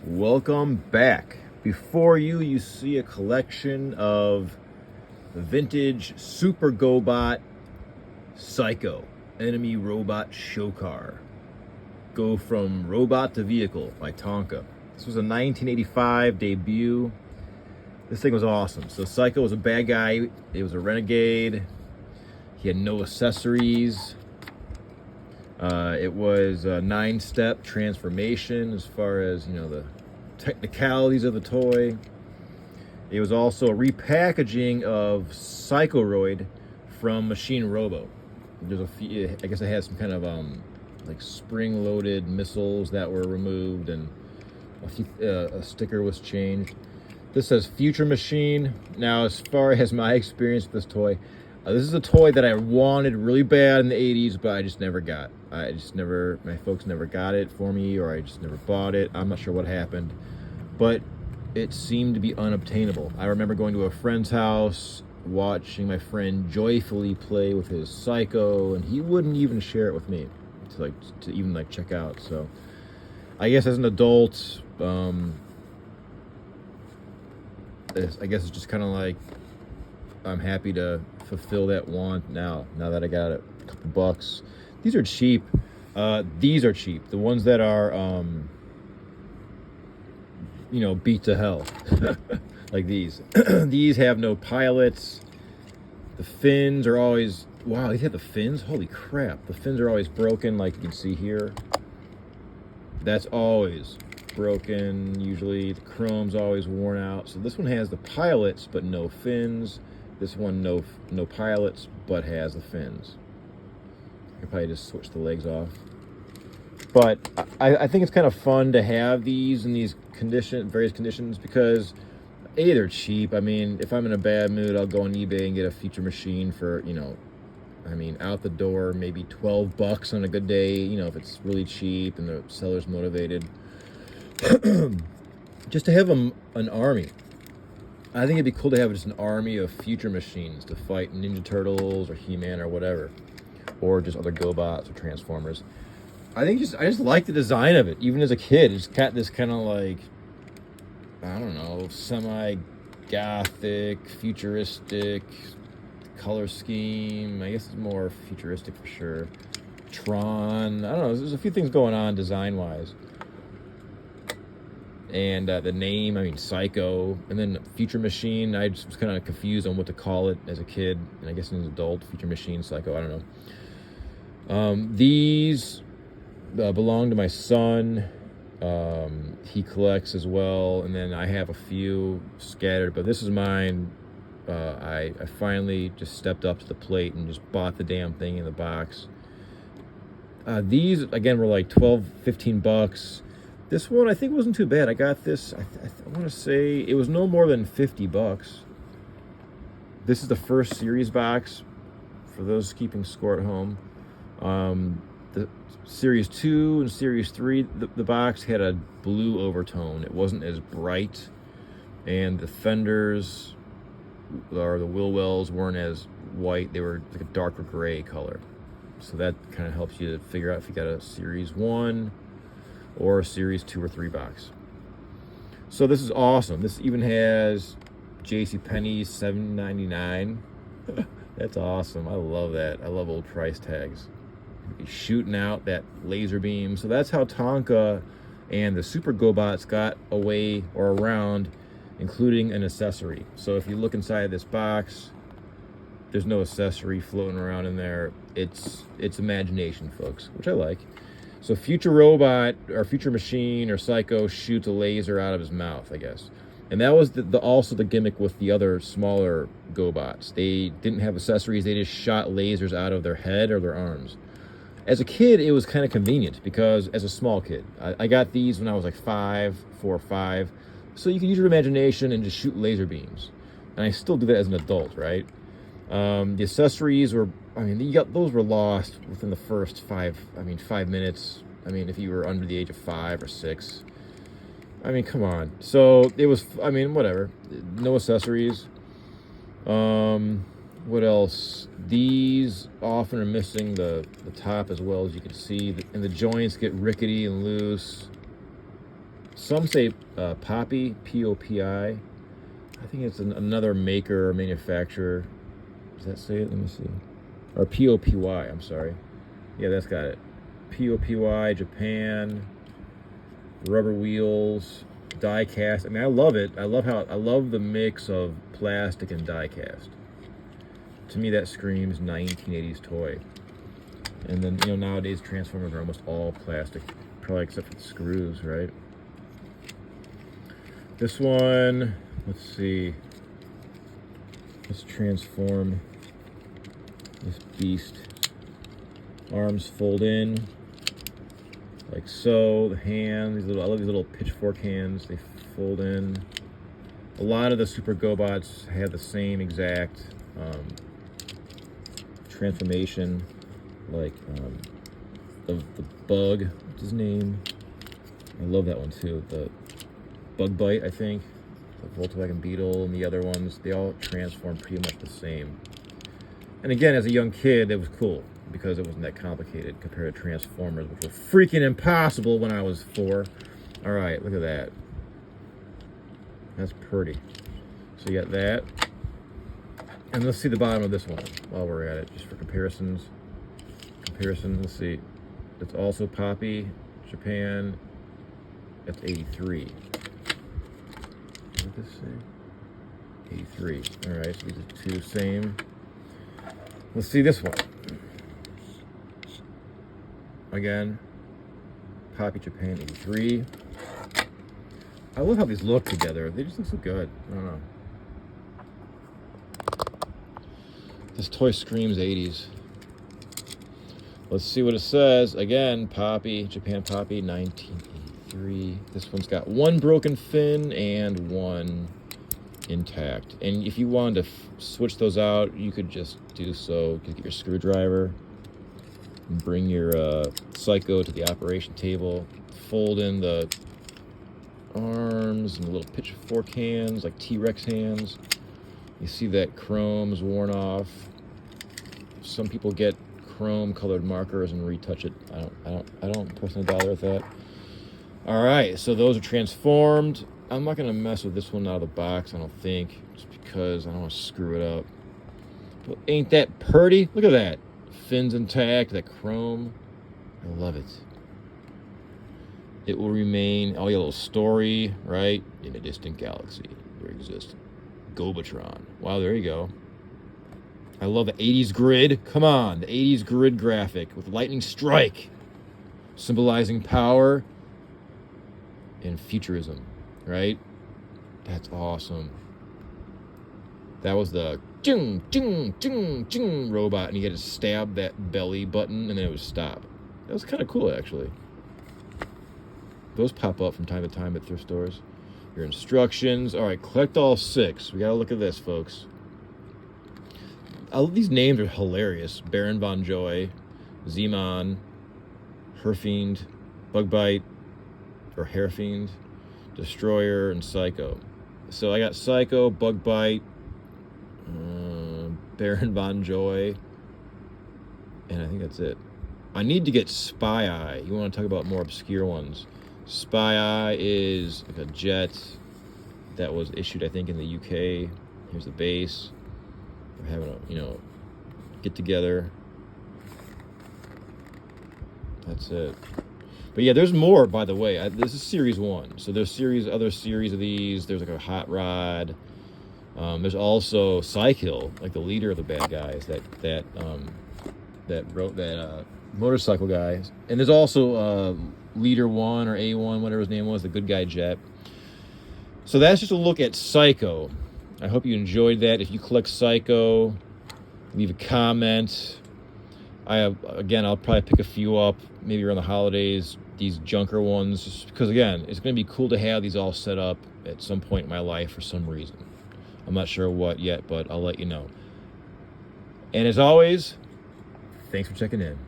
Welcome back. Before you see a collection of the vintage Super Gobot Psycho Enemy Robot Show Car. Go from Robot to Vehicle by Tonka. This was a 1985 debut. This thing was awesome. So Psycho was a bad guy. It was a renegade. He had no accessories. It was a 9-step transformation as far as, the technicalities of the toy. It was also a repackaging of Psychoroid from Machine Robo. There's a few, I guess it has some kind of like spring-loaded missiles that were removed, and a sticker was changed. This says Future Machine. Now, as far as my experience with this toy, this is a toy that I wanted really bad in the 80s, but I just never got. My folks never got it for me, or I just never bought it. I'm not sure what happened, but it seemed to be unobtainable. I remember going to a friend's house, watching my friend joyfully play with his Psycho, and he wouldn't even share it with me to even check out. So I guess as an adult, I guess it's just kind of like I'm happy to fulfill that want now that I got a couple bucks. These are cheap. These are cheap. The ones that are beat to hell. Like these. These have no pilots. The fins are always, wow, these have the fins? Holy crap. The fins are always broken, like you can see here. That's always broken. Usually the chrome's always worn out. So this one has the pilots but no fins. This one no pilots but has the fins. I could probably just switch the legs off. But I think it's kind of fun to have these in these various conditions, because A, they're cheap. I mean, if I'm in a bad mood, I'll go on eBay and get a Future Machine for, out the door, maybe $12 on a good day, if it's really cheap and the seller's motivated. Just to have an army. I think it'd be cool to have just an army of Future Machines to fight Ninja Turtles or He-Man or whatever, or just other Gobots or Transformers. I just like the design of it. Even as a kid, it's got this kind of like, I don't know, semi-gothic, futuristic color scheme. I guess it's more futuristic for sure. Tron. I don't know. There's a few things going on design-wise. And the name, Psycho. And then Future Machine. I just was kind of confused on what to call it as a kid. And I guess as an adult, Future Machine, Psycho. I don't know. These belong to my son. He collects as well, and then I have a few scattered, but this is mine. I finally just stepped up to the plate and just bought the damn thing in the box. These again were like $12-15. This one I think wasn't too bad. I got this, I want to say it was no more than $50. This is the first series box for those keeping score at home. The Series 2 and Series 3, the box had a blue overtone. It wasn't as bright, and the fenders or the wheel wells weren't as white. They were like a darker gray color. So that kind of helps you to figure out if you got a Series 1 or a Series 2 or 3 box. So this is awesome. This even has JCPenney's $7.99. That's awesome. I love that. I love old price tags. Shooting out that laser beam. So that's how Tonka and the Super Gobots got away or around including an accessory. So if you look inside this box, there's no accessory floating around in there. It's imagination, folks, which I like. So Future Robot or Future Machine or Psycho shoots a laser out of his mouth, I guess. And that was also the gimmick with the other smaller Gobots. They didn't have accessories. They just shot lasers out of their head or their arms. As a kid, it was kind of convenient because as a small kid, I got these when I was like 4 or 5. So you can use your imagination and just shoot laser beams. And I still do that as an adult, right? The accessories were, those were lost within the first 5 minutes. If you were under the age of 5 or 6. Come on. So it was, whatever. No accessories. What else? These often are missing the top as well, as you can see, and the joints get rickety and loose. Some say Poppy, P-O-P-I. I think it's another maker or manufacturer. Does that say it? Let me see. Or P-O-P-Y, I'm sorry. Yeah, that's got it. P-O-P-Y, Japan, rubber wheels, die cast. I mean, I love it. I love the mix of plastic and die cast. To me, that screams 1980s toy. And then, nowadays Transformers are almost all plastic, probably except for the screws, right? This one, let's see. Let's transform this beast. Arms fold in like so. The hands, I love these little pitchfork hands. They fold in. A lot of the Super Gobots have the same exact transformation, like the bug. What's his name? I love that one too. The Bug Bite, I think. The Volkswagen Beetle and the other ones, they all transform pretty much the same. And again, as a young kid, it was cool because it wasn't that complicated compared to Transformers, which were freaking impossible when I was 4. All right, look at that. That's pretty. So you got that. And let's see the bottom of this one while we're at it, just for comparisons. Let's see. It's also Poppy, Japan. That's 83. What did this say? 83. All right, so these are two same. Let's see this one. Again, Poppy, Japan, 83. I love how these look together. They just look so good. I don't know. This toy screams 80s. Let's see what it says. Again, Poppy, Japan Poppy, 1983. This one's got one broken fin and one intact. And if you wanted to switch those out, you could just do so. You could get your screwdriver, bring your Psycho to the operation table, fold in the arms and the little pitchfork hands, like T-Rex hands. You see that chrome's worn off. Some people get chrome colored markers and retouch it. I don't personally bother with that. All right, so those are transformed. I'm not gonna mess with this one out of the box, I don't think, just because I don't want to screw it up. But ain't that pretty? Look at that. Fins intact, that chrome. I love it. It will remain, oh, your little story, right? In a distant galaxy, there exists Gobotron. Wow, there you go. I love the 80s grid. Come on, the 80s grid graphic with lightning strike, symbolizing power and futurism, right? That's awesome. That was the ching, ching, ching, ching robot, and you had to stab that belly button, and then it would stop. That was kind of cool, actually. Those pop up from time to time at thrift stores. Your instructions. All right, collect all 6. We got to look at this, folks. These names are hilarious. Baron Von Joy, Zeman, Herfiend, Bugbite, or Hairfiend, Destroyer, and Psycho. So I got Psycho, Bugbite, Baron Von Joy, and I think that's it. I need to get Spy Eye. You want to talk about more obscure ones. Spy Eye is like a jet that was issued, I think, in the UK. Here's the base. We're having a, get together. That's it. But yeah, there's more, by the way. This is series 1. So there's other series of these. There's like a Hot Rod. There's also Psykill, like the leader of the bad guys that wrote that motorcycle guy. And there's also Leader 1 or A1, whatever his name was, the good guy jet. So that's just a look at Psycho. I hope you enjoyed that. If you collect Psycho, leave a comment. I'll probably pick a few up maybe around the holidays, these junker ones, just because, again, it's going to be cool to have these all set up at some point in my life for some reason. I'm not sure what yet, but I'll let you know. And as always, thanks for checking in.